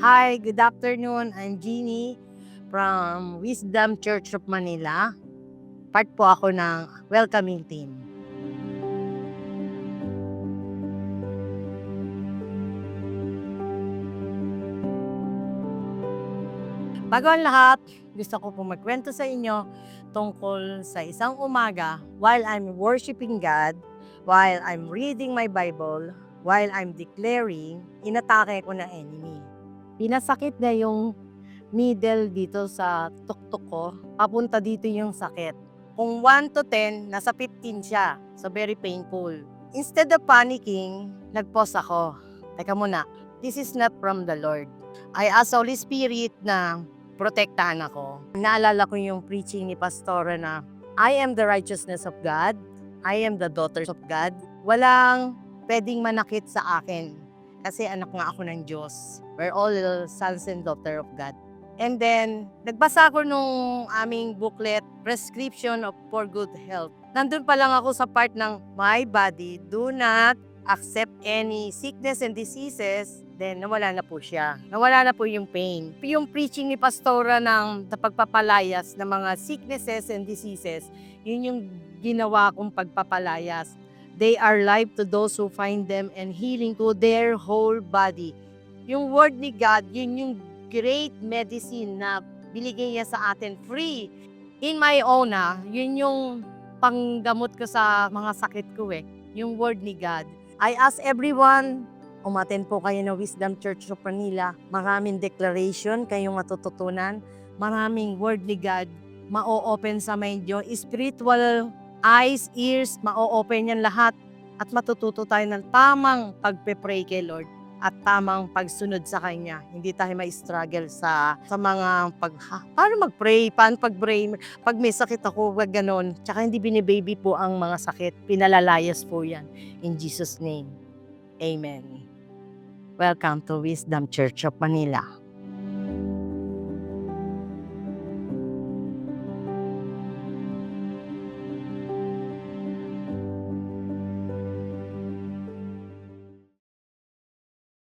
Hi, good afternoon. I'm Jeannie from Wisdom Church of Manila. Part po ako ng welcoming team. Bago ang lahat, gusto ko po magkwento sa inyo tungkol sa isang umaga while I'm worshiping God, while I'm reading my Bible, while I'm declaring, inatake ko ng enemy. Pinasakit na yung middle dito sa tuktok ko, papunta dito yung sakit. Kung 1 to 10, nasa 15 siya. So very painful. Instead of panicking, nag-pause ako. Teka muna, this is not from the Lord. I ask Holy Spirit na protektahan ako. Naalala ko yung preaching ni Pastora na I am the righteousness of God. I am the daughters of God. Walang pwedeng manakit sa akin kasi anak nga ako ng Diyos. We're all sons and daughter of God. And then, nagbasa ako nung aming booklet, Prescription for Good Health. Nandun pa lang ako sa part ng my body, do not accept any sickness and diseases, then nawala na po siya. Nawala na po yung pain. Yung preaching ni Pastora ng pagpapalayas ng mga sicknesses and diseases, yun yung ginawa kong pagpapalayas. They are life to those who find them and healing to their whole body. Yung word ni God, yun yung great medicine na binigay niya sa atin free. In my own, yun yung panggamot ko sa mga sakit ko yung word ni God. I ask everyone, umattend po kayo ng Wisdom Church of Manila. Maraming declaration kayong matututunan. Maraming word ni God ma-open sa mind nyo. Spiritual eyes, ears, ma-open yan lahat. At matututo tayo ng tamang pagpe-pray kay Lord at tamang pagsunod sa Kanya. Hindi tayo ma-struggle sa mga paano mag-pray, paano pag-pray, pag may sakit ako, wag ganon. Tsaka hindi binibaby po ang mga sakit, pinalalayas po yan. In Jesus' name, Amen. Welcome to Wisdom Church of Manila.